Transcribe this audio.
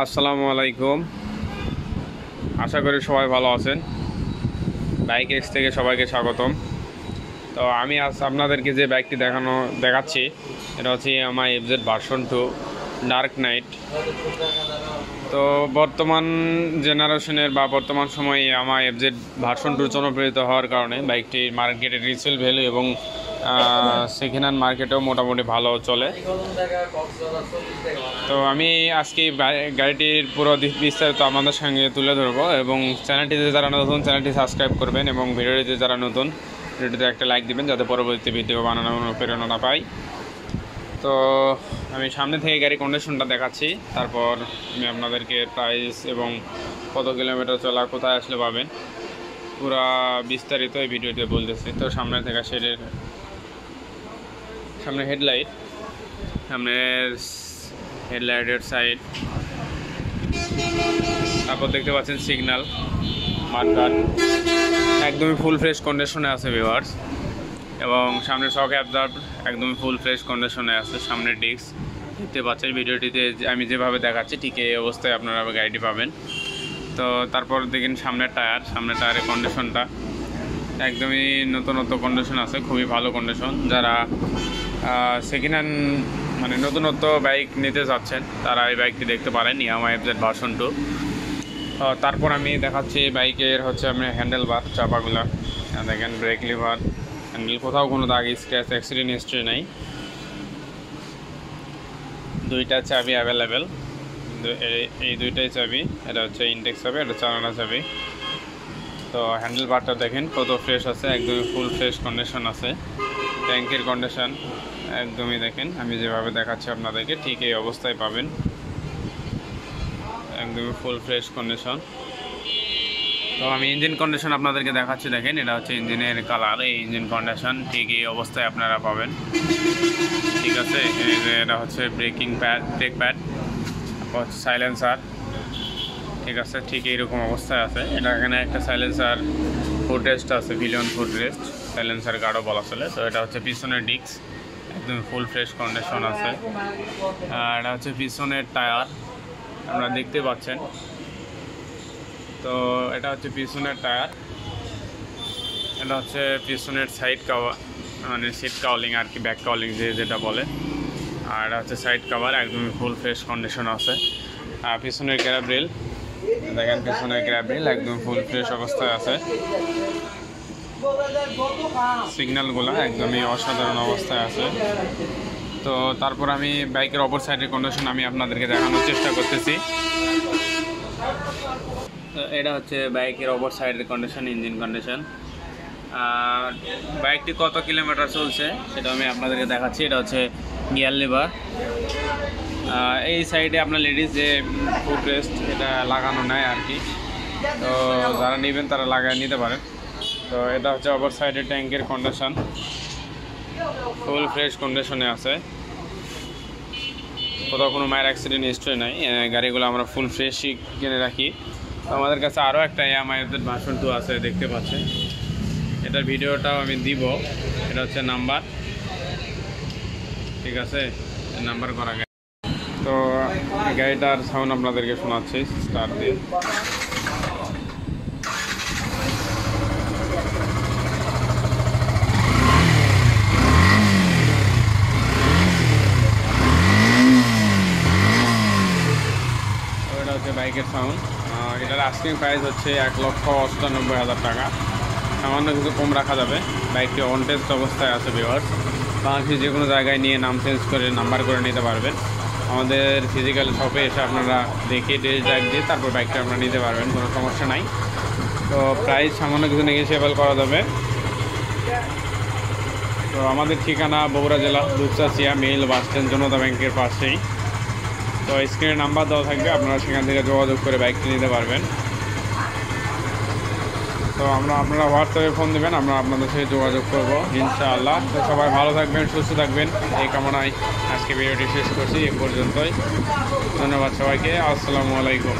আসসালামু আলাইকুম। আশা করি সবাই ভালো আছেন। বাইক এক্স থেকে সবাইকে স্বাগতম। তো আমি আজ আপনাদেরকে যে বাইকটি দেখাচ্ছি এটা হচ্ছে আমার এফজেড ভার্সন 2 ডার্ক নাইট। তো বর্তমান জেনারেশনের বা বর্তমান সময়ে আমার এফজেড ভার্সন 2 জনপ্রিয়তা হওয়ার কারণে বাইকটির মার্কেটে রিসেল ভ্যালু এবং সেকেন্ড হ্যান্ড মার্কেটেও মোটামুটি ভালো চলে। তো আমি আজকে গাড়িটির পুরো বিস্তারিত আমাদের সঙ্গে তুলে ধরবো এবং চ্যানেলটিতে যারা নতুন চ্যানেলটি সাবস্ক্রাইব করবেন এবং ভিডিওটিতে যারা নতুন ভিডিওটিতে একটা লাইক দিবেন যাতে পরবর্তী ভিডিও বানানোর অনুপ্রেরণা পাই। তো আমি সামনে থেকে গাড়ি কন্ডিশনটা দেখাচ্ছি, তারপর আমি আপনাদেরকে প্রাইস এবং কত কিলোমিটার চলা কোথায় আসলে পাবেন পুরা বিস্তারিত এই ভিডিওতে বলতেছি। তো সামনে থেকে সামনে হেডলাইটের সাইড, তারপর দেখতে পাচ্ছেন সিগন্যাল মাঠঘাট একদমই ফুল ফ্রেশ কন্ডিশনে আছে ভিউয়ার্স, এবং সামনে শক অ্যাবজর্ব একদমই ফুল ফ্রেশ কন্ডিশনে আছে। সামনে ডিস্ক দেখতে পাচ্ছেন ভিডিওটিতে আমি যেভাবে দেখাচ্ছি ঠিক এই অবস্থায় আপনারা গাড়িটি পাবেন। তো তারপর দেখেন সামনের টায়ারের কন্ডিশনটা একদমই নতুনত্ব কন্ডিশন আছে, খুবই ভালো কন্ডিশন। যারা সেকেন্ড হ্যান্ড মানে নতুনত্ব বাইক নিতে যাচ্ছেন তারা এই বাইকটি দেখতে পারেন, ইয়ামাহা এফজেড ভার্সন 2। তারপর আমি দেখাচ্ছি বাইকের হচ্ছে আপনি হ্যান্ডেল বার চাপাগুলা দেখেন, ব্রেক লিভার, হ্যান্ডেল কোথাও কোনো দাগ স্ক্র্যাচ অ্যাক্সিডেন্ট হিস্ট্রি নেই। দুইটা চাবি অ্যাভেলেবেল, এই দুইটাই চাবি, এটা হচ্ছে ইনটেক্স চাবি, এটা চালানো চাবি। তো হ্যান্ডেল বারটা দেখেন কত ফ্রেশ আছে, একদমই ফুল ফ্রেশ কন্ডিশন আছে। ট্যাঙ্কের কন্ডিশন একদমই দেখেন আমি যেভাবে দেখাচ্ছি আপনাদেরকে ঠিক এই অবস্থায় পাবেন, একদমই ফুল ফ্রেশ কন্ডিশন। তো আমি ইঞ্জিন কন্ডিশন আপনাদেরকে দেখাচ্ছি, দেখেন এটা হচ্ছে ইঞ্জিনের কালার, এই ইঞ্জিন কন্ডিশন ঠিক এই অবস্থায় আপনারা পাবেন। ঠিক আছে, এটা হচ্ছে ব্রেক প্যাড, হচ্ছে সাইলেন্সার, ঠিক আছে ঠিক এইরকম অবস্থায় আছে। এটা এখানে একটা সাইলেন্সার ফুটরেস্ট আছে, ভিলিয়ন ফুটরেস্ট, সাইলেন্সার গার্ডও বলা চলে। তো এটা হচ্ছে পিছনের ডিস্ক একদম ফুল ফ্রেশ কন্ডিশন আছে। আর এটা হচ্ছে পিছনের টায়ার আপনারা দেখতে পাচ্ছেন। তো এটা হচ্ছে পিছনের টায়ার, এটা হচ্ছে পিছনের সাইড কাভার মানে সিট কাউলিং আর কি, ব্যাক কাউলিং যেটা বলে। আর এটা হচ্ছে সাইড কাভার একদমই ফুল ফ্রেশ কন্ডিশন আছে। আর পিছনের ক্যারাব্রিল দেখেন, পিছনের ক্যারাব্রিল একদম ফুল ফ্রেশ অবস্থায় আছে। সিগন্যালগুলো একদমই অসাধারণ অবস্থায় আছে। তো তারপর আমি বাইকের অপর সাইডের কন্ডিশন আমি আপনাদেরকে দেখানোর চেষ্টা করতেছি। তো এটা হচ্ছে বাইকের অপর সাইডের কন্ডিশন, ইঞ্জিন কন্ডিশন। আর বাইকটি কত কিলোমিটার চলছে সেটা আমি আপনাদেরকে দেখাচ্ছি। এটা হচ্ছে গিয়ার লিভার, এই সাইডে আপনার লেডিস যে ফুটরেস্ট এটা লাগানো নেয় আর কি। তো যারা নেবেন তারা লাগায় নিতে পারেন। তো এটা হচ্ছে অপর সাইডের ট্যাঙ্কের কন্ডিশন, ফুল ফ্রেশ কন্ডিশনে আছে, কোথাও কোনো মায়ের অ্যাক্সিডেন্ট হিস্ট্রি নাই। গাড়িগুলো আমরা ফুল ফ্রেশই কিনে রাখি। তো আমাদের কাছে আরও একটা ইয়ামাহা এফজেড ভার্সন 2 আছে, দেখতে পাচ্ছেন। এটার ভিডিওটাও আমি দিব, এটা হচ্ছে নাম্বার, ঠিক আছে নাম্বার করা গাড়ি। তো গাড়িটার সাউন্ড আপনাদেরকে শোনাচ্ছি স্টার্ট দিয়ে। এটা হচ্ছে বাইকের সাউন্ড। এটার আস্কিং প্রাইস হচ্ছে 1,98,000 টাকা, সামান্য কিছু কম রাখা যাবে। বাইকটি অন টেস্ট অবস্থায় আছে ভিউয়ার্স, বাংলাদেশে যে কোনো জায়গায় নিয়ে নাম চেঞ্জ করে নাম্বার করে নিতে পারবেন। আমাদের ফিজিক্যাল শপে এসে আপনারা দেখে টেস্ট ড্রাইভ দিয়ে তারপর বাইকটা আপনারা নিতে পারবেন, কোনো সমস্যা নাই। তো প্রাইস সামান্য কিছু নেগোশিয়েবল করা যাবে। তো আমাদের ঠিকানা বগুড়া জেলা দুপচাচিয়া মেইল বাস স্ট্যান্ড জনতা ব্যাংকের পাশেই। তো স্ক্রিনে নাম্বার দেওয়া থাকবে, আপনারা সেখান থেকে যোগাযোগ করে বাইকটি নিতে পারবেন। তো আপনারা হোয়াটসঅ্যাপে ফোন দেবেন, আমরা আপনাদের সাথে যোগাযোগ করব ইনশাআল্লাহ। তো সবাই ভালো থাকবেন, সুস্থ থাকবেন এই কামনায় আজকে ভিডিওটি শেষ করছি। এ পর্যন্তই, ধন্যবাদ সবাইকে, আসসালামু আলাইকুম।